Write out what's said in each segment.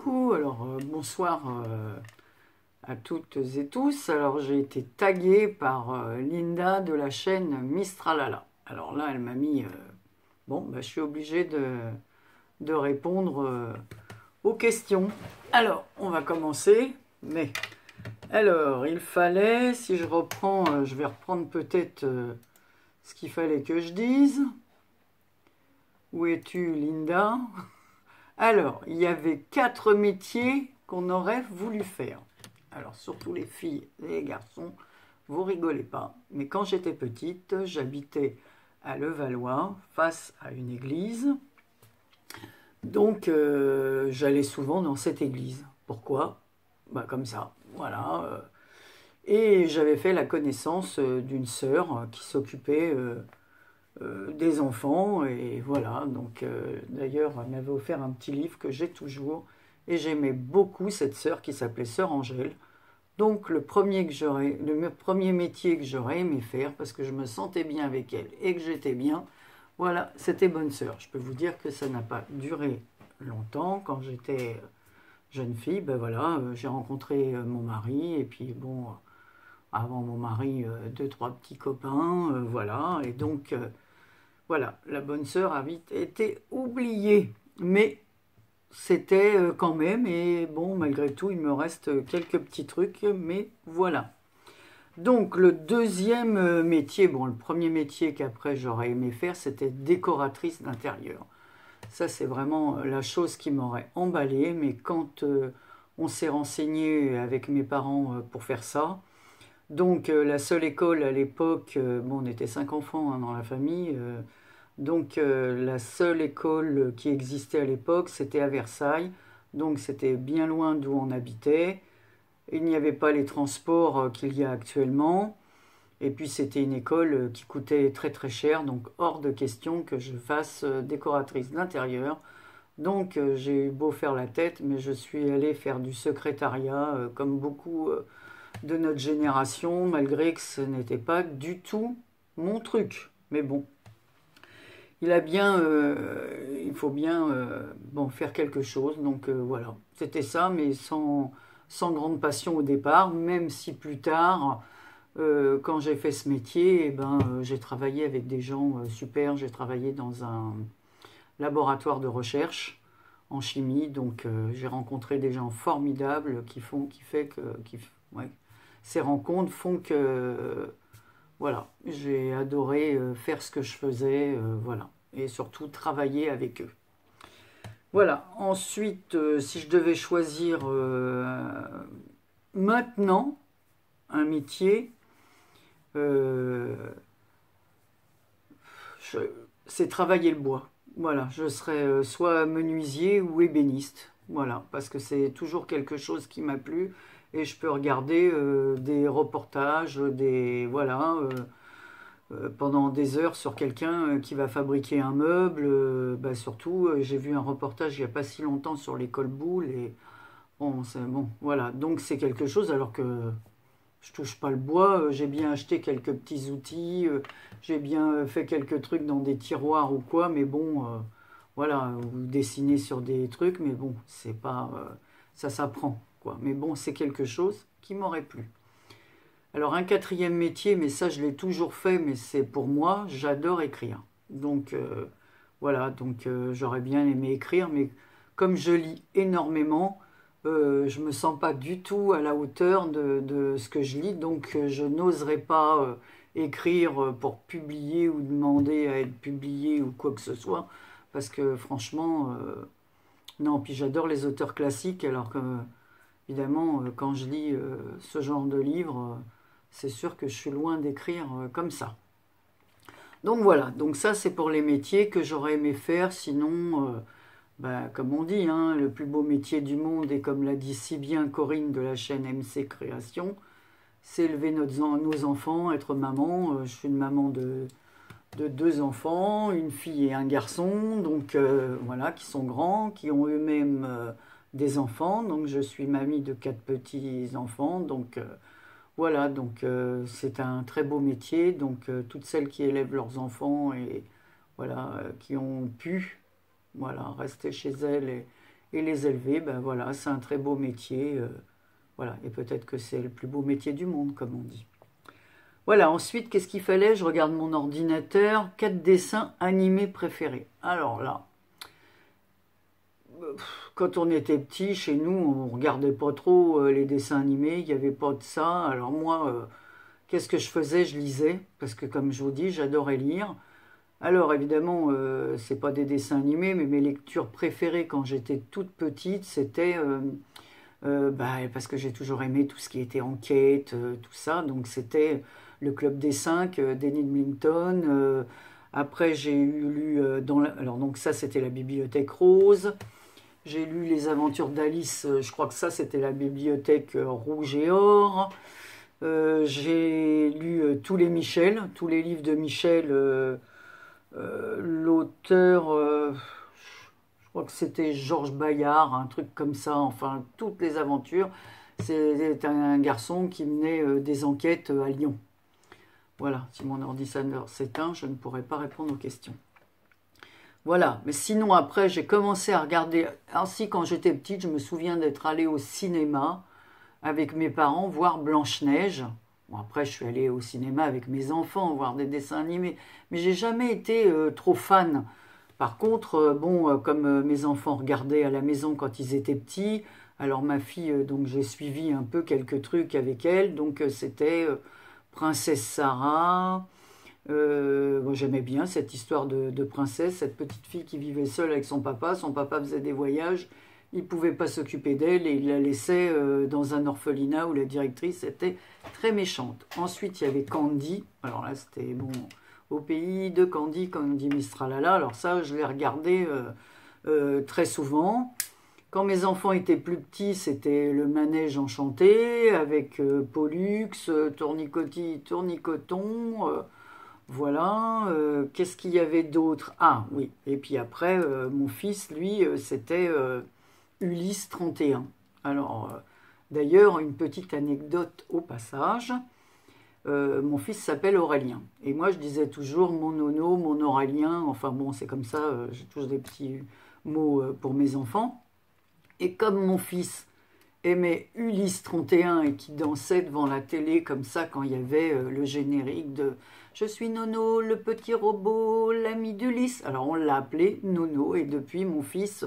coucou, alors bonsoir à toutes et tous. Alors j'ai été taguée par Linda de la chaîne Mistralala. Alors là elle m'a mis, bon bah, je suis obligée de répondre aux questions. Alors on va commencer, mais alors il fallait, si je reprends, je vais reprendre peut-être ce qu'il fallait que je dise. Où es-tu Linda? Alors, il y avait 4 métiers qu'on aurait voulu faire. Alors, surtout les filles et les garçons, vous rigolez pas. Mais quand j'étais petite, j'habitais à Levallois, face à une église. Donc, j'allais souvent dans cette église. Pourquoi? Bah, comme ça, voilà. Et j'avais fait la connaissance d'une sœur qui s'occupait des enfants, et voilà, donc d'ailleurs elle m'avait offert un petit livre que j'ai toujours, et j'aimais beaucoup cette sœur qui s'appelait Sœur Angèle. Donc le premier métier que j'aurais aimé faire, parce que je me sentais bien avec elle et que j'étais bien, voilà, c'était bonne sœur. Je peux vous dire que ça n'a pas duré longtemps. Quand j'étais jeune fille, ben voilà, j'ai rencontré mon mari, et puis bon, avant mon mari, deux, trois petits copains, voilà, et donc voilà, la bonne sœur a vite été oubliée, mais c'était quand même, et bon, malgré tout, il me reste quelques petits trucs, mais voilà. Donc, le deuxième métier, bon, le premier métier qu'après j'aurais aimé faire, c'était décoratrice d'intérieur. Ça, c'est vraiment la chose qui m'aurait emballé, mais quand on s'est renseigné avec mes parents pour faire ça, donc la seule école à l'époque, bon, on était 5 enfants hein, dans la famille, donc la seule école qui existait à l'époque, c'était à Versailles. Donc c'était bien loin d'où on habitait. Il n'y avait pas les transports qu'il y a actuellement. Et puis c'était une école qui coûtait très très cher. Donc hors de question que je fasse décoratrice d'intérieur. Donc j'ai eu beau faire la tête, mais je suis allée faire du secrétariat comme beaucoup de notre génération, malgré que ce n'était pas du tout mon truc. Mais bon, il faut bien bon, faire quelque chose. Donc voilà, c'était ça, mais sans grande passion au départ, même si plus tard, quand j'ai fait ce métier, eh ben, j'ai travaillé avec des gens super. J'ai travaillé dans un laboratoire de recherche en chimie, donc j'ai rencontré des gens formidables ouais, ces rencontres font que voilà, j'ai adoré faire ce que je faisais, voilà, et surtout travailler avec eux. Voilà, ensuite, si je devais choisir maintenant un métier, euh, je- c'est travailler le bois. Voilà, je serais soit menuisier ou ébéniste. Voilà, parce que c'est toujours quelque chose qui m'a plu, et je peux regarder des reportages, voilà, pendant des heures sur quelqu'un qui va fabriquer un meuble. Bah surtout, j'ai vu un reportage il n'y a pas si longtemps sur les colboules, et bon, bon, voilà. Donc c'est quelque chose, alors que je touche pas le bois, j'ai bien acheté quelques petits outils, j'ai bien fait quelques trucs dans des tiroirs ou quoi, mais bon, voilà, ou dessiner sur des trucs, mais bon, c'est pas, ça s'apprend, quoi. Mais bon, c'est quelque chose qui m'aurait plu. Alors un quatrième métier, mais ça je l'ai toujours fait, mais c'est pour moi, j'adore écrire. Donc voilà, donc j'aurais bien aimé écrire, mais comme je lis énormément, je me sens pas du tout à la hauteur de ce que je lis, donc je n'oserais pas écrire pour publier ou demander à être publié ou quoi que ce soit, parce que franchement, non, puis j'adore les auteurs classiques, alors que évidemment, quand je lis ce genre de livre, c'est sûr que je suis loin d'écrire comme ça. Donc voilà, donc ça c'est pour les métiers que j'aurais aimé faire, sinon, bah, comme on dit, hein, le plus beau métier du monde, et comme l'a dit si bien Corinne de la chaîne MC Création, c'est élever nos enfants, être maman. Je suis une maman de 2 enfants, une fille et un garçon, donc voilà, qui sont grands, qui ont eux-mêmes des enfants. Donc je suis mamie de 4 petits-enfants, donc voilà, donc c'est un très beau métier. Donc toutes celles qui élèvent leurs enfants, et voilà, qui ont pu voilà, rester chez elles, et les élever, ben voilà, c'est un très beau métier. Voilà, et peut-être que c'est le plus beau métier du monde, comme on dit. Voilà, ensuite, qu'est-ce qu'il fallait? Je regarde mon ordinateur, 4 dessins animés préférés. Alors là, quand on était petit, chez nous, on regardait pas trop les dessins animés, il n'y avait pas de ça. Alors moi, qu'est-ce que je faisais? Je lisais, parce que comme je vous dis, j'adorais lire. Alors évidemment, c'est pas des dessins animés, mais mes lectures préférées quand j'étais toute petite, c'était parce que j'ai toujours aimé tout ce qui était enquête, tout ça. Donc c'était le Club des Cinq d'Enid Blyton. Après, j'ai lu alors donc ça, c'était la Bibliothèque Rose. J'ai lu Les Aventures d'Alice. Je crois que ça, c'était la Bibliothèque Rouge et Or. J'ai lu tous les Michel, tous les livres de Michel. L'auteur, je crois que c'était Georges Bayard, un truc comme ça, enfin, toutes les aventures. C'est un garçon qui menait des enquêtes à Lyon. Voilà, si mon ordinateur s'éteint, je ne pourrai pas répondre aux questions. Voilà, mais sinon après, j'ai commencé à regarder, ainsi quand j'étais petite, je me souviens d'être allée au cinéma avec mes parents voir Blanche-Neige. Bon, après, je suis allée au cinéma avec mes enfants voir des dessins animés, mais j'ai jamais été trop fan. Par contre, comme mes enfants regardaient à la maison quand ils étaient petits, alors ma fille, donc j'ai suivi un peu quelques trucs avec elle, donc c'était Princesse Sarah. Moi, j'aimais bien cette histoire de princesse, cette petite fille qui vivait seule avec son papa faisait des voyages, il ne pouvait pas s'occuper d'elle et il la laissait dans un orphelinat où la directrice était très méchante. Ensuite, il y avait Candy, alors là c'était bon, au pays de Candy, Candy Mistralala, alors ça je l'ai regardé très souvent. Quand mes enfants étaient plus petits, c'était le manège enchanté avec Pollux, Tournicotis, Tournicoton. Voilà, qu'est-ce qu'il y avait d'autre? Ah oui, et puis après, mon fils, lui, c'était Ulysse 31. Alors, d'ailleurs, une petite anecdote au passage. Mon fils s'appelle Aurélien. Et moi, je disais toujours mon nono, mon Aurélien. Enfin bon, c'est comme ça, j'ai toujours des petits mots pour mes enfants. Et comme mon fils aimait Ulysse 31 et qui dansait devant la télé comme ça quand il y avait le générique de Je suis Nono, le petit robot, l'ami d'Ulysse. Alors on l'a appelé Nono et depuis mon fils,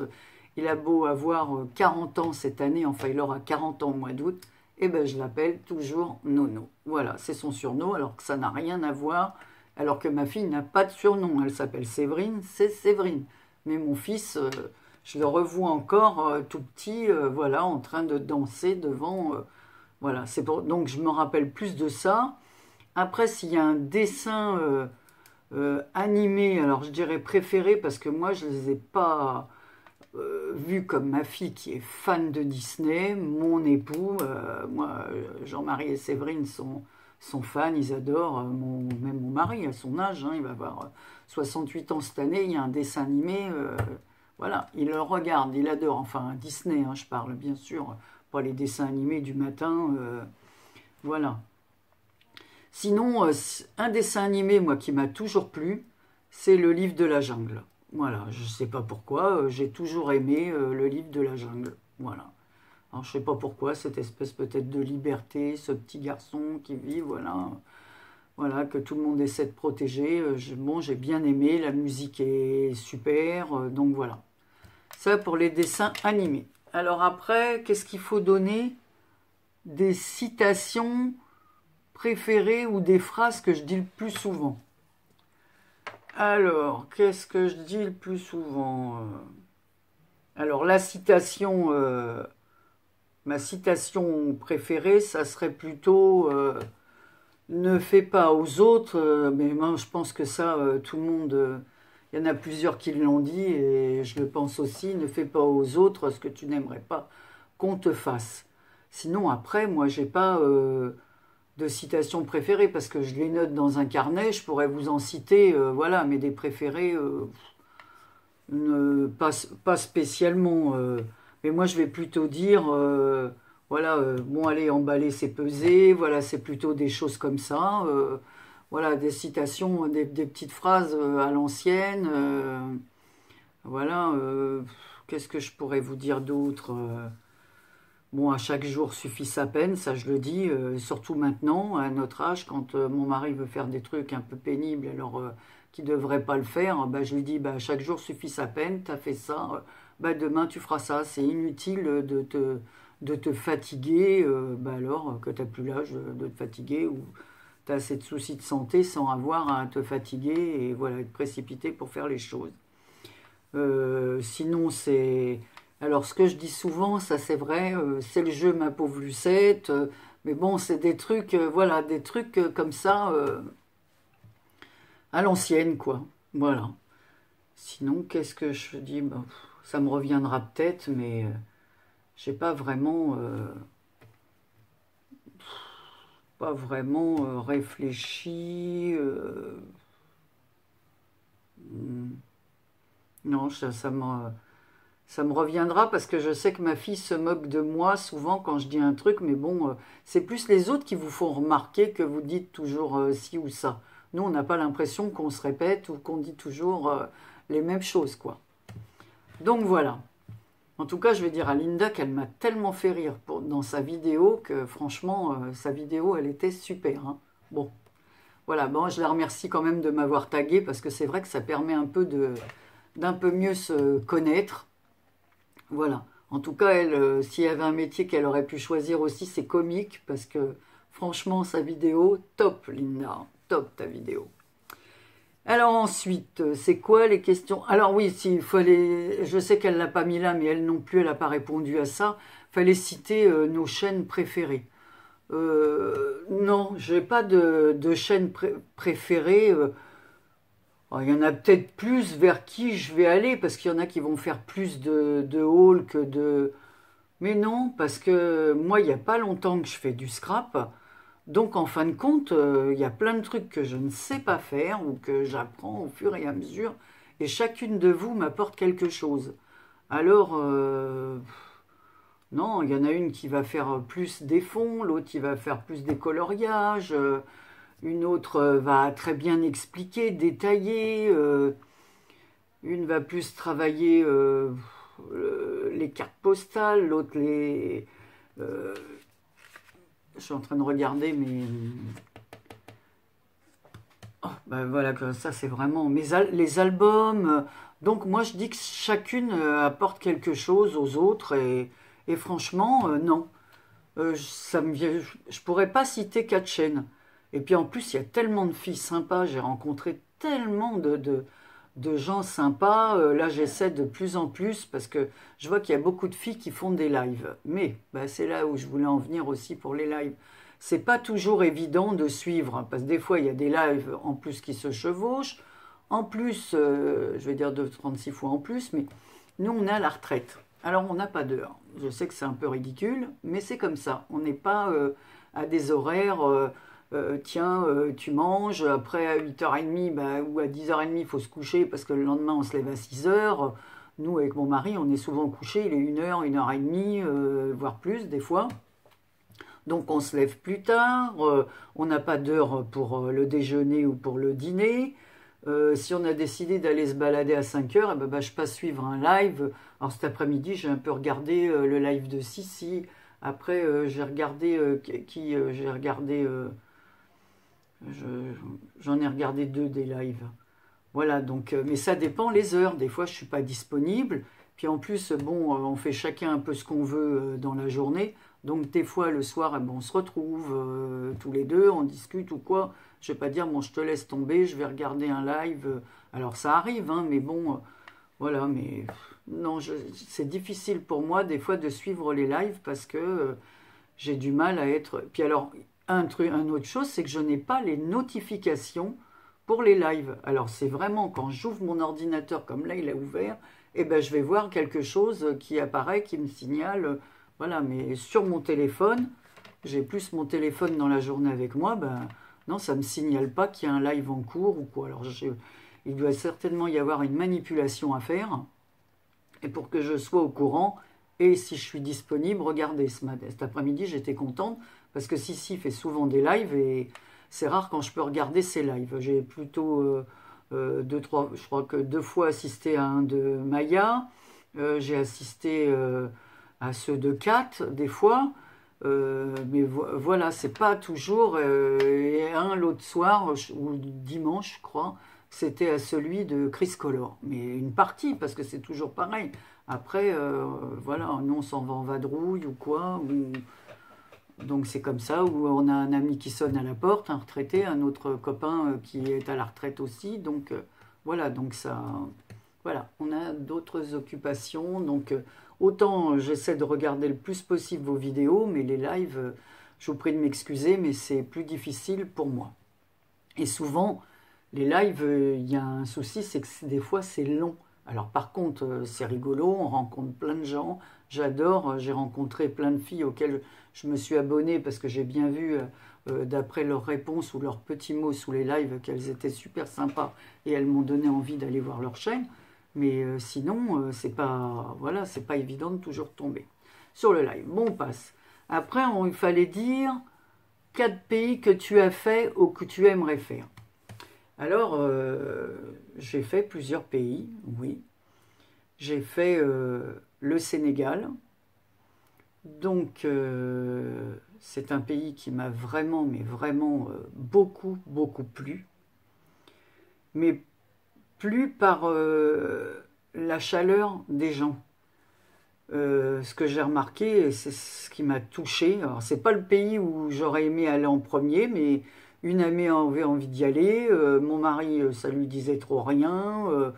il a beau avoir 40 ans cette année, enfin il aura 40 ans au mois d'août, et ben je l'appelle toujours Nono. Voilà, c'est son surnom alors que ça n'a rien à voir, alors que ma fille n'a pas de surnom, elle s'appelle Séverine, c'est Séverine. Mais mon fils... je le revois encore tout petit, voilà, en train de danser devant. Voilà, donc je me rappelle plus de ça. Après, s'il y a un dessin animé, alors je dirais préféré, parce que moi je ne les ai pas vus comme ma fille qui est fan de Disney, mon époux, moi, Jean-Marie et Séverine sont fans, ils adorent, même mon mari à son âge, hein, il va avoir 68 ans cette année, il y a un dessin animé. Voilà, il le regarde, il adore, enfin Disney, hein, je parle bien sûr, pas les dessins animés du matin, voilà. Sinon, un dessin animé, moi, qui m'a toujours plu, c'est le livre de la jungle. Voilà, je ne sais pas pourquoi, j'ai toujours aimé le livre de la jungle, voilà. Alors, je ne sais pas pourquoi, cette espèce peut-être de liberté, ce petit garçon qui vit, voilà, voilà, que tout le monde essaie de protéger. Bon, j'ai bien aimé, la musique est super, donc voilà. Ça pour les dessins animés. Alors après, qu'est-ce qu'il faut donner? Des citations préférées ou des phrases que je dis le plus souvent. Alors, qu'est-ce que je dis le plus souvent? Alors, la citation, ma citation préférée, ça serait plutôt ne fais pas aux autres, mais moi je pense que ça, tout le monde, il y en a plusieurs qui l'ont dit, et je le pense aussi, ne fais pas aux autres ce que tu n'aimerais pas qu'on te fasse. Sinon, après, moi, j'ai pas de citation préférée, parce que je les note dans un carnet, je pourrais vous en citer, voilà, mais des préférés, pas spécialement. Mais moi, je vais plutôt dire... voilà, bon, allez, emballer, c'est peser. Voilà, c'est plutôt des choses comme ça. Voilà, des citations, des petites phrases à l'ancienne. Voilà, qu'est-ce que je pourrais vous dire d'autre? Bon, à chaque jour suffit sa peine, ça je le dis, surtout maintenant, à notre âge, quand mon mari veut faire des trucs un peu pénibles, alors qu'il ne devrait pas le faire, bah, je lui dis, bah, chaque jour suffit sa peine, tu as fait ça, bah, demain tu feras ça, c'est inutile de te fatiguer, bah, alors que tu n'as plus l'âge de te fatiguer, ou tu as assez de soucis de santé sans avoir à te fatiguer, et voilà, être précipité pour faire les choses. Sinon, c'est... Alors, ce que je dis souvent, ça c'est vrai, c'est le jeu, ma pauvre Lucette. Mais bon, c'est des trucs, voilà, des trucs comme ça, à l'ancienne, quoi. Voilà. Sinon, qu'est-ce que je dis? Ben, ça me reviendra peut-être, mais j'ai pas vraiment réfléchi. Non, ça me reviendra parce que je sais que ma fille se moque de moi souvent quand je dis un truc, mais bon, c'est plus les autres qui vous font remarquer que vous dites toujours ci ou ça. Nous, on n'a pas l'impression qu'on se répète ou qu'on dit toujours les mêmes choses, quoi. Donc voilà. En tout cas, je vais dire à Linda qu'elle m'a tellement fait rire dans sa vidéo que franchement, sa vidéo, elle était super, hein. Bon, voilà, bon, je la remercie quand même de m'avoir tagué parce que c'est vrai que ça permet un peu d'un peu mieux se connaître. Voilà. En tout cas, elle, s'il y avait un métier qu'elle aurait pu choisir aussi, c'est comique, parce que franchement, sa vidéo, top, Linda, top ta vidéo. Alors ensuite, c'est quoi les questions? Alors oui, s'il fallait, je sais qu'elle ne l'a pas mis là, mais elle non plus, elle n'a pas répondu à ça. Il fallait citer nos chaînes préférées. Non, j'ai pas de chaîne préférée. Alors, il y en a peut-être plus vers qui je vais aller, parce qu'il y en a qui vont faire plus de haul que de... Mais non, parce que moi, il n'y a pas longtemps que je fais du scrap. Donc, en fin de compte, il y a plein de trucs que je ne sais pas faire ou que j'apprends au fur et à mesure. Et chacune de vous m'apporte quelque chose. Alors, non, il y en a une qui va faire plus des fonds, l'autre qui va faire plus des coloriages. Une autre va très bien expliquer, détailler. Une va plus travailler les cartes postales, l'autre les... je suis en train de regarder, mais... Oh, ben voilà, ça c'est vraiment les albums. Donc moi je dis que chacune apporte quelque chose aux autres et franchement, non. Ça me vient, je pourrais pas citer 4 chaînes. Et puis en plus, il y a tellement de filles sympas, j'ai rencontré tellement de gens sympas. Là, j'essaie de plus en plus parce que je vois qu'il y a beaucoup de filles qui font des lives. Mais bah, c'est là où je voulais en venir aussi pour les lives. C'est pas toujours évident de suivre, hein, parce que des fois, il y a des lives en plus qui se chevauchent. En plus, je vais dire 36 fois en plus, mais nous, on est à la retraite. Alors, on n'a pas d'heure. Je sais que c'est un peu ridicule, mais c'est comme ça. On n'est pas à des horaires, tiens, tu manges, après à 8h30 bah, ou à 10h30, il faut se coucher parce que le lendemain, on se lève à 6h. Nous, avec mon mari, on est souvent couché, il est 1h, 1h30, voire plus des fois. Donc, on se lève plus tard, on n'a pas d'heure pour le déjeuner ou pour le dîner. Si on a décidé d'aller se balader à 5h, eh ben, bah, je passe suivre un live. Alors cet après-midi, j'ai un peu regardé le live de Sissi. Après, j'ai regardé j'ai regardé... j'en ai regardé 2 des lives. Voilà, donc, mais ça dépend les heures. Des fois, je ne suis pas disponible. Puis en plus, bon, on fait chacun un peu ce qu'on veut dans la journée. Donc des fois, le soir, eh ben, on se retrouve tous les deux, on discute ou quoi. Je ne vais pas dire, bon, je te laisse tomber, je vais regarder un live. Alors ça arrive, hein, mais bon, voilà, mais non, c'est difficile pour moi des fois de suivre les lives parce que j'ai du mal à être... Puis alors, un autre chose, c'est que je n'ai pas les notifications pour les lives. Alors c'est vraiment quand j'ouvre mon ordinateur, comme là il a ouvert, eh ben, je vais voir quelque chose qui apparaît, qui me signale... Voilà, mais sur mon téléphone, j'ai plus mon téléphone dans la journée avec moi, ben non, ça ne me signale pas qu'il y a un live en cours ou quoi. Alors, il doit certainement y avoir une manipulation à faire, et pour que je sois au courant, et si je suis disponible, regardez, cet après-midi, j'étais contente, parce que Sissi fait souvent des lives, et c'est rare quand je peux regarder ses lives. J'ai plutôt je crois que 2 fois assisté à un de Maya. J'ai assisté à ceux de 4 des fois. Mais voilà, c'est pas toujours. Et l'autre soir, ou dimanche, je crois, c'était à celui de Chris Color. Mais une partie, parce que c'est toujours pareil. Après, voilà, nous on s'en va en vadrouille ou quoi. Donc c'est comme ça, où on a un ami qui sonne à la porte, un retraité, un autre copain qui est à la retraite aussi. Donc voilà, donc ça. Voilà, on a d'autres occupations. Donc autant j'essaie de regarder le plus possible vos vidéos, mais les lives, je vous prie de m'excuser, mais c'est plus difficile pour moi. Et souvent, les lives, il y a un souci, c'est que des fois c'est long. Alors par contre, c'est rigolo, on rencontre plein de gens. J'adore, j'ai rencontré plein de filles auxquelles je me suis abonnée parce que j'ai bien vu, d'après leurs réponses ou leurs petits mots sous les lives, qu'elles étaient super sympas et elles m'ont donné envie d'aller voir leur chaîne. Mais sinon, c'est pas, voilà, c'est pas évident de toujours tomber sur le live. Bon, on passe. Après, il fallait dire 4 pays que tu as fait ou que tu aimerais faire. Alors, j'ai fait plusieurs pays, oui. J'ai fait le Sénégal. Donc, c'est un pays qui m'a vraiment, mais vraiment beaucoup, beaucoup plu. Mais plus par la chaleur des gens. Ce que j'ai remarqué, c'est ce qui m'a touché. Alors, c'est pas le pays où j'aurais aimé aller en premier, mais une amie avait envie d'y aller. Mon mari, ça lui disait trop rien.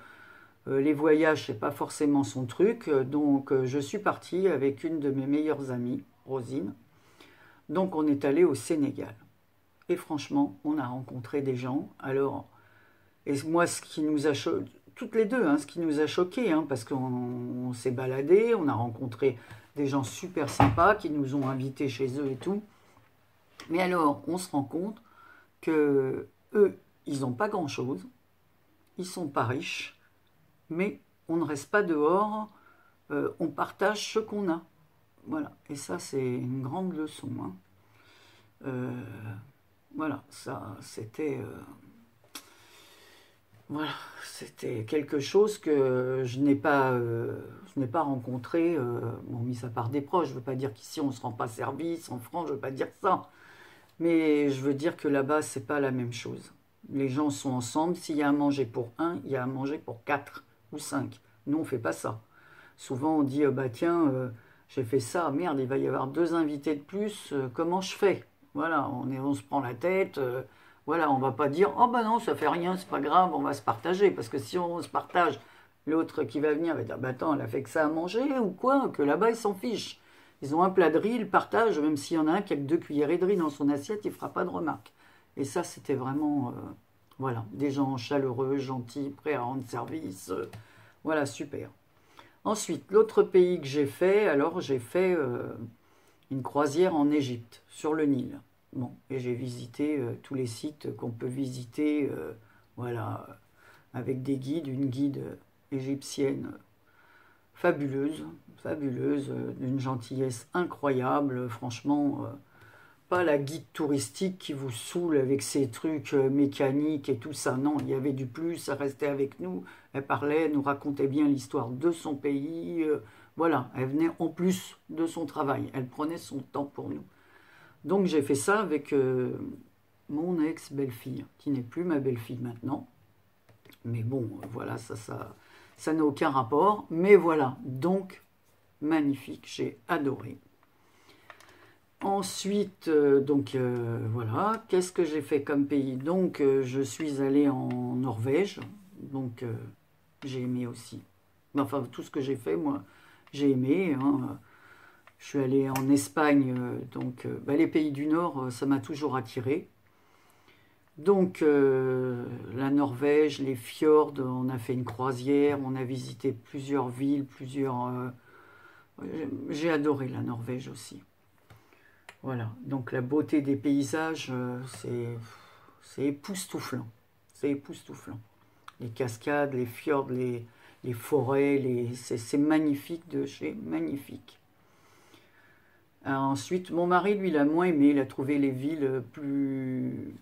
Les voyages, c'est pas forcément son truc. Donc, je suis partie avec une de mes meilleures amies, Rosine. Donc, on est allé au Sénégal. Et franchement, on a rencontré des gens. Alors, et moi, ce qui nous a choqué, toutes les deux, hein, ce qui nous a choqué, hein, parce qu'on s'est baladé, on a rencontré des gens super sympas qui nous ont invités chez eux et tout. Mais alors, on se rend compte que eux, ils n'ont pas grand-chose, ils sont pas riches, mais on ne reste pas dehors, on partage ce qu'on a. Voilà, et ça, c'est une grande leçon. Hein. Voilà, ça, c'était... Voilà, c'était quelque chose que je n'ai pas rencontré, bon, mis à part des proches. Je ne veux pas dire qu'ici on ne se rend pas service, en France, je ne veux pas dire ça. Mais je veux dire que là-bas, c'est pas la même chose. Les gens sont ensemble, s'il y a à manger pour un, il y a à manger pour 4 ou 5. Nous, on ne fait pas ça. Souvent, on dit, bah tiens, j'ai fait ça, merde, il va y avoir 2 invités de plus, comment je fais? Voilà, on se prend la tête. Voilà, on va pas dire oh ben non, ça fait rien, c'est pas grave, on va se partager. Parce que si on se partage, l'autre qui va venir va dire bah attends, elle a fait que ça à manger ou quoi? Que là-bas, ils s'en fichent. Ils ont un plat de riz, ils partagent, même s'il y en a un qui a que 2 cuillerées de riz dans son assiette, il fera pas de remarques. Et ça, c'était vraiment voilà, des gens chaleureux, gentils, prêts à rendre service. Voilà, super. Ensuite, l'autre pays que j'ai fait, alors j'ai fait une croisière en Égypte, sur le Nil. Bon, et j'ai visité tous les sites qu'on peut visiter, voilà, avec des guides, une guide égyptienne fabuleuse, fabuleuse, d'une gentillesse incroyable, franchement, pas la guide touristique qui vous saoule avec ses trucs mécaniques et tout ça, non, il y avait du plus, elle restait avec nous, elle parlait, elle nous racontait bien l'histoire de son pays, voilà, elle venait en plus de son travail, elle prenait son temps pour nous. Donc j'ai fait ça avec mon ex-belle-fille, qui n'est plus ma belle-fille maintenant. Mais bon, voilà, ça n'a aucun rapport. Mais voilà, donc magnifique, j'ai adoré. Ensuite, voilà, qu'est-ce que j'ai fait comme pays? Donc je suis allée en Norvège, donc j'ai aimé aussi. Enfin, tout ce que j'ai fait, moi, j'ai aimé. Hein. Je suis allée en Espagne, donc les pays du Nord, ça m'a toujours attiré. Donc la Norvège, les fjords, on a fait une croisière, on a visité plusieurs villes, j'ai adoré la Norvège aussi. Voilà, donc la beauté des paysages, c'est époustouflant. C'est époustouflant. Les cascades, les fjords, les forêts, c'est magnifique de chez magnifique. Ensuite, mon mari, lui, il a moins aimé. Il a trouvé les villes plus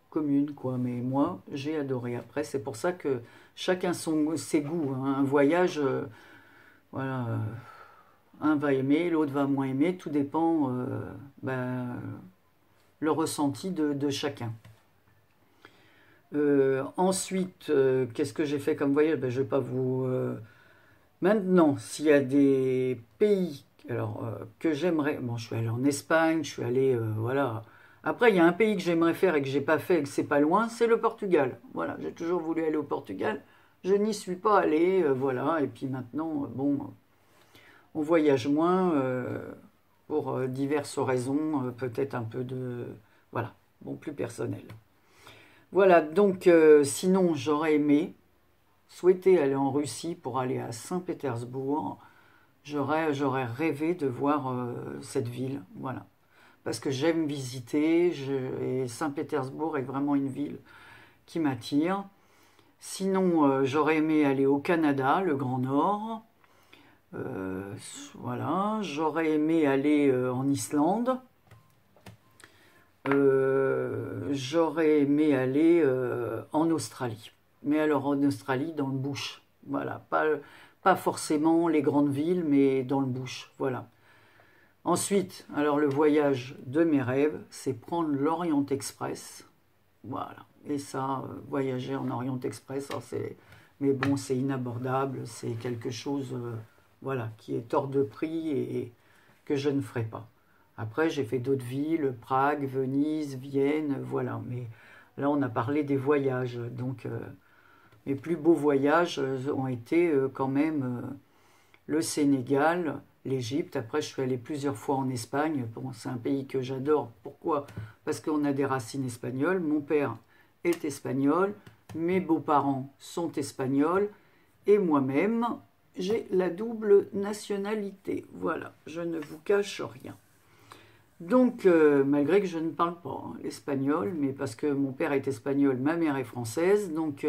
commune, quoi. Mais moi, j'ai adoré. Après, c'est pour ça que chacun ses goûts, hein. Un voyage, voilà, un va aimer, l'autre va moins aimer. Tout dépend, ben, le ressenti de chacun. Ensuite, qu'est-ce que j'ai fait comme voyage? Ben, je ne vais pas vous... Maintenant, s'il y a des pays alors, que j'aimerais... Bon, je suis allé en Espagne, je suis allé... voilà. Après, il y a un pays que j'aimerais faire et que j'ai pas fait et que c'est pas loin, c'est le Portugal. Voilà, j'ai toujours voulu aller au Portugal. Je n'y suis pas allé, voilà. Et puis maintenant, bon, on voyage moins pour diverses raisons, peut-être un peu de... Voilà, bon, plus personnel. Voilà, donc sinon, j'aurais aimé, souhaité aller en Russie pour aller à Saint-Pétersbourg. J'aurais rêvé de voir cette ville, voilà. Parce que j'aime visiter, et Saint-Pétersbourg est vraiment une ville qui m'attire. Sinon, j'aurais aimé aller au Canada, le Grand Nord. Voilà, j'aurais aimé aller en Islande. J'aurais aimé aller en Australie. Mais alors en Australie, dans le bush. Voilà, pas forcément les grandes villes, mais dans le bush. Voilà. Ensuite, alors le voyage de mes rêves, c'est prendre l'Orient Express. Voilà. Et ça, voyager en Orient Express, mais bon, c'est inabordable. C'est quelque chose, voilà, qui est hors de prix et que je ne ferai pas. Après, j'ai fait d'autres villes, Prague, Venise, Vienne, voilà. Mais là, on a parlé des voyages. Donc, mes plus beaux voyages ont été quand même le Sénégal, l'Égypte. Après, je suis allée plusieurs fois en Espagne. Bon, c'est un pays que j'adore. Pourquoi? Parce qu'on a des racines espagnoles. Mon père est espagnol. Mes beaux-parents sont espagnols. Et moi-même, j'ai la double nationalité. Voilà, je ne vous cache rien. Donc, malgré que je ne parle pas l'espagnol, mais parce que mon père est espagnol, ma mère est française, donc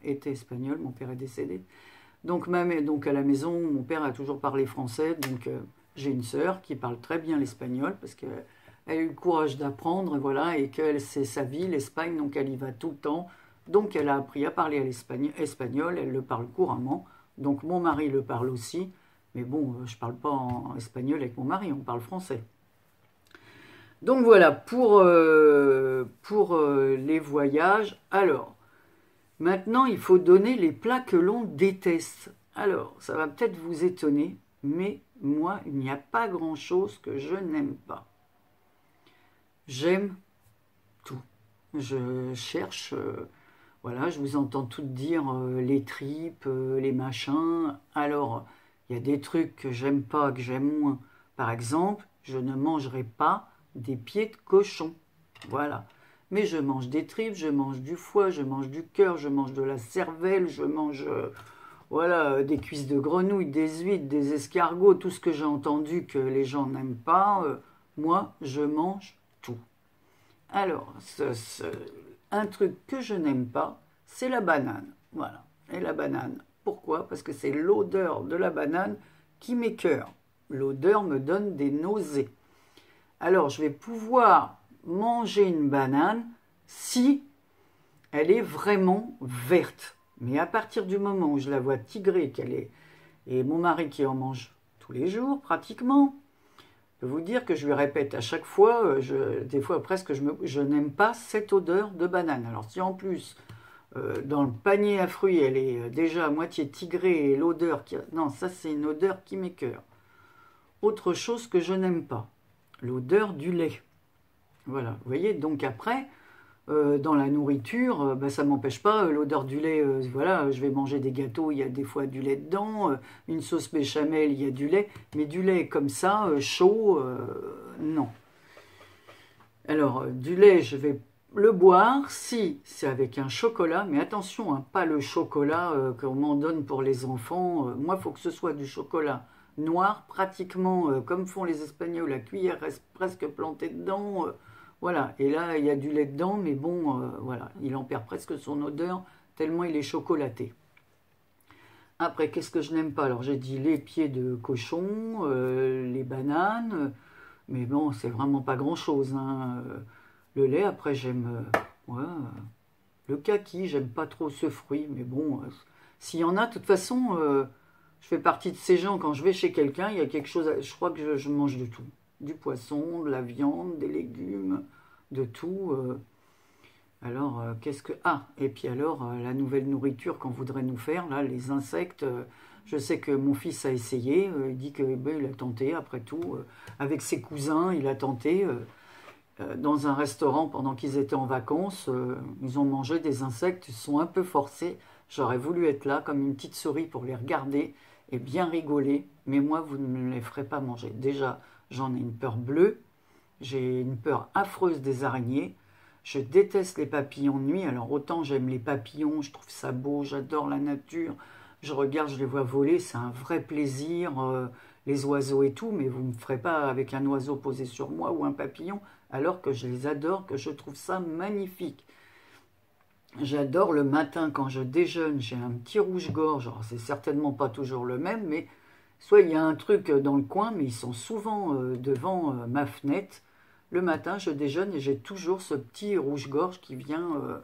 était espagnole, mon père est décédé. Donc, donc à la maison, mon père a toujours parlé français, donc j'ai une sœur qui parle très bien l'espagnol, parce qu'elle a eu le courage d'apprendre, voilà, et que c'est sa vie, l'Espagne, donc elle y va tout le temps. Donc elle a appris à parler à l'espagnol, elle le parle couramment, donc mon mari le parle aussi, mais bon, je ne parle pas en espagnol avec mon mari, on parle français. Donc voilà, pour les voyages. Alors, maintenant, il faut donner les plats que l'on déteste. Alors, ça va peut-être vous étonner, mais moi, il n'y a pas grand-chose que je n'aime pas. J'aime tout. Je cherche, voilà, je vous entends toutes dire les tripes, les machins. Alors, il y a des trucs que j'aime pas, que j'aime moins. Par exemple, je ne mangerai pas des pieds de cochon, voilà. Mais je mange des tripes, je mange du foie, je mange du cœur, je mange de la cervelle, je mange voilà, des cuisses de grenouille, des huîtres, des escargots, tout ce que j'ai entendu que les gens n'aiment pas, moi je mange tout. Alors, un truc que je n'aime pas, c'est la banane, voilà. Et la banane, pourquoi? Parce que c'est l'odeur de la banane qui m'écœure. L'odeur me donne des nausées. Alors, je vais pouvoir manger une banane si elle est vraiment verte. Mais à partir du moment où je la vois tigrée, et mon mari qui en mange tous les jours pratiquement, je peux vous dire que je lui répète à chaque fois, des fois presque, je n'aime pas cette odeur de banane. Alors si en plus, dans le panier à fruits, elle est déjà à moitié tigrée et l'odeur qui... Non, ça c'est une odeur qui m'écœure. Autre chose que je n'aime pas, l'odeur du lait. Voilà, vous voyez, donc après, dans la nourriture, ça ne m'empêche pas, l'odeur du lait, voilà, je vais manger des gâteaux, il y a des fois du lait dedans, une sauce béchamel, il y a du lait, mais du lait comme ça, chaud, non. Alors, du lait, je vais le boire si c'est avec un chocolat, mais attention, hein, pas le chocolat qu'on m'en donne pour les enfants, moi, il faut que ce soit du chocolat noir, pratiquement comme font les Espagnols, la cuillère reste presque plantée dedans, voilà, et là il y a du lait dedans, mais bon, voilà, il en perd presque son odeur, tellement il est chocolaté. Après, qu'est-ce que je n'aime pas? Alors j'ai dit les pieds de cochon, les bananes, mais bon, c'est vraiment pas grand-chose, hein. Le lait, après j'aime Ouais, le kaki, j'aime pas trop ce fruit, mais bon, s'il y en a, de toute façon, je fais partie de ces gens, quand je vais chez quelqu'un, il y a quelque chose, je crois que je mange de tout. Du poisson, de la viande, des légumes, de tout. Alors, qu'est-ce que... Ah, et puis alors, la nouvelle nourriture qu'on voudrait nous faire, là, les insectes, je sais que mon fils a essayé, il dit que ben, il a tenté, après tout, avec ses cousins, il a tenté, dans un restaurant pendant qu'ils étaient en vacances, ils ont mangé des insectes, ils se sont un peu forcés, j'aurais voulu être là comme une petite souris pour les regarder et bien rigoler, mais moi, vous ne me les ferez pas manger. Déjà, j'en ai une peur bleue, j'ai une peur affreuse des araignées. Je déteste les papillons de nuit. Alors autant j'aime les papillons, je trouve ça beau, j'adore la nature. Je regarde, je les vois voler, c'est un vrai plaisir. Les oiseaux et tout, mais vous ne me ferez pas avec un oiseau posé sur moi ou un papillon, alors que je les adore, que je trouve ça magnifique. J'adore le matin quand je déjeune, j'ai un petit rouge-gorge. Alors c'est certainement pas toujours le même, mais soit il y a un truc dans le coin, mais ils sont souvent devant ma fenêtre. Le matin, je déjeune et j'ai toujours ce petit rouge-gorge qui vient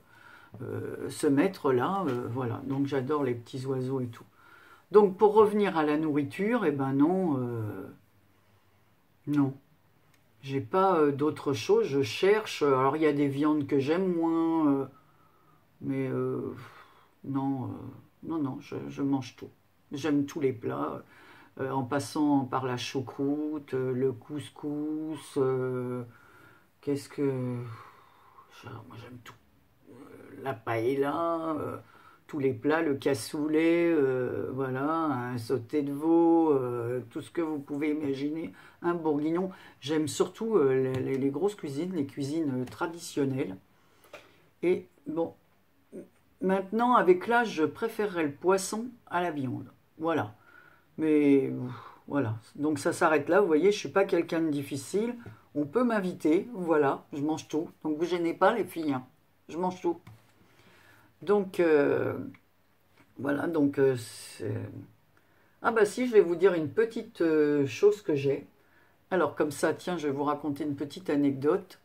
se mettre là. Voilà, donc j'adore les petits oiseaux et tout. Donc pour revenir à la nourriture, eh ben non, non. J'ai pas d'autre chose, je cherche. Alors il y a des viandes que j'aime moins, mais non, non, non, je mange tout. J'aime tous les plats. En passant par la choucroute, le couscous, qu'est-ce que... Moi j'aime tout. La paella, tous les plats, le cassoulet, voilà, un sauté de veau, tout ce que vous pouvez imaginer, un bourguignon. J'aime surtout les grosses cuisines, les cuisines traditionnelles. Et bon, maintenant avec l'âge, je préférerais le poisson à la viande. Voilà. Mais voilà, donc ça s'arrête là, vous voyez, je ne suis pas quelqu'un de difficile, on peut m'inviter, voilà, je mange tout. Donc vous gênez pas les filles, hein. Je mange tout. Donc voilà, donc ah bah si, je vais vous dire une petite chose que j'ai. Alors comme ça, tiens, je vais vous raconter une petite anecdote.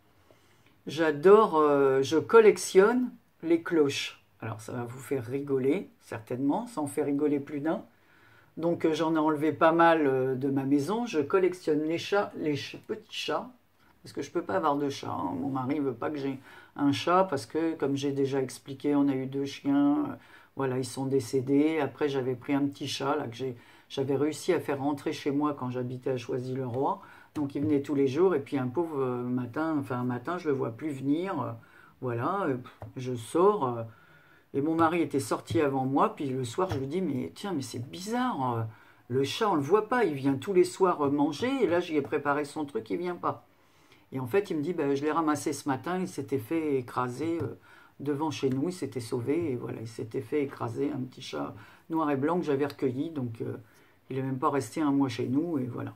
J'adore, je collectionne les cloches. Alors ça va vous faire rigoler, certainement, ça en fait rigoler plus d'un. Donc j'en ai enlevé pas mal de ma maison. Je collectionne les chats, petits chats, parce que je ne peux pas avoir de chat, hein. Mon mari ne veut pas que j'ai un chat, parce que comme j'ai déjà expliqué, on a eu 2 chiens, voilà, ils sont décédés. Après j'avais pris un petit chat là, que j'avais réussi à faire rentrer chez moi quand j'habitais à Choisy-le-Roi. Donc il venait tous les jours, et puis un pauvre matin, enfin un matin, je ne le vois plus venir. Voilà, je sors. Et mon mari était sorti avant moi, puis le soir, je lui dis, mais tiens, mais c'est bizarre, le chat, on ne le voit pas, il vient tous les soirs manger, et là, j'y ai préparé son truc, il ne vient pas. Et en fait, il me dit, ben, je l'ai ramassé ce matin, il s'était fait écraser devant chez nous, il s'était sauvé, et voilà, il s'était fait écraser, un petit chat noir et blanc que j'avais recueilli, donc il n'est même pas resté un mois chez nous, et voilà.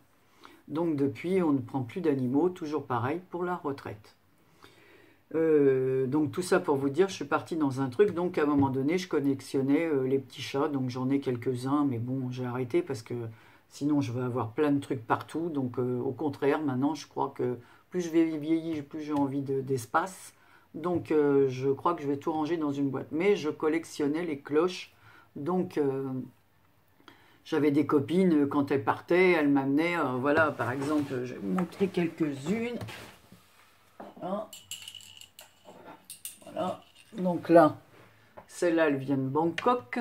Donc depuis, on ne prend plus d'animaux, toujours pareil pour la retraite. Donc tout ça pour vous dire, je suis partie dans un truc, donc à un moment donné je collectionnais les petits chats, donc j'en ai quelques-uns, mais bon j'ai arrêté parce que sinon je vais avoir plein de trucs partout, donc au contraire maintenant je crois que plus je vais vieillir, plus j'ai envie d'espace, donc je crois que je vais tout ranger dans une boîte, mais je collectionnais les cloches, donc j'avais des copines, quand elles partaient, elles m'amenaient, voilà par exemple, je vais vous montrer quelques-unes, hein. Voilà, donc là, celle-là, elle vient de Bangkok.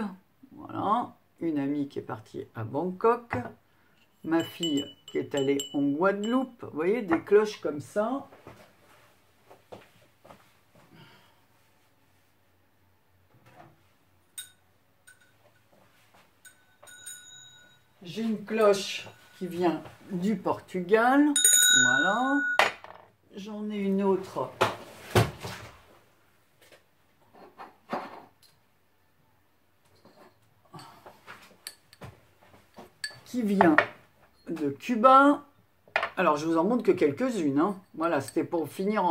Voilà, une amie qui est partie à Bangkok. Ma fille qui est allée en Guadeloupe. Vous voyez, des cloches comme ça. J'ai une cloche qui vient du Portugal. Voilà. J'en ai une autre qui vient de Cuba. Alors, je vous en montre que quelques-unes, hein. Voilà, c'était pour finir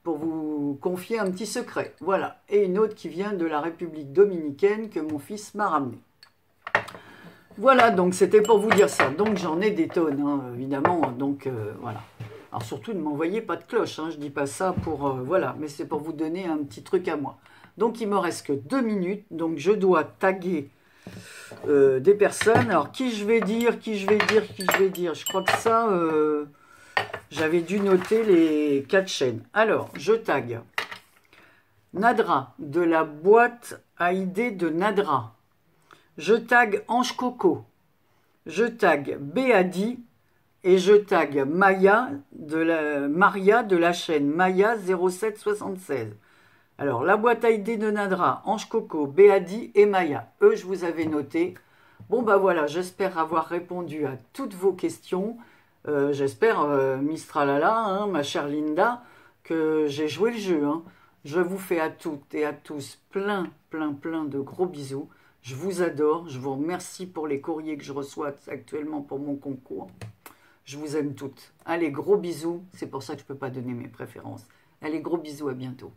pour vous confier un petit secret. Voilà. Et une autre qui vient de la République dominicaine que mon fils m'a ramenée. Voilà, donc c'était pour vous dire ça. Donc, j'en ai des tonnes, hein, évidemment. Donc, voilà. Alors surtout, ne m'envoyez pas de cloche, hein, je dis pas ça pour... voilà, mais c'est pour vous donner un petit truc à moi. Donc il me reste que 2 minutes, donc je dois taguer des personnes. Alors qui je vais dire, je crois que ça, j'avais dû noter les 4 chaînes. Alors, je tag Nadra, de la boîte à idées de Nadra. Je tag Ange Coco. Je tag Béadi. Et je tag Maria de la chaîne Maya 0776. Alors, la boîte à idées de Nadra, Ange Coco, Béadi et Maya. Eux, je vous avais noté. Bon, bah voilà, j'espère avoir répondu à toutes vos questions. J'espère, Mistralala, hein, ma chère Linda, que j'ai joué le jeu. Hein. Je vous fais à toutes et à tous plein de gros bisous. Je vous adore. Je vous remercie pour les courriers que je reçois actuellement pour mon concours. Je vous aime toutes. Allez, gros bisous. C'est pour ça que je ne peux pas donner mes préférences. Allez, gros bisous, à bientôt.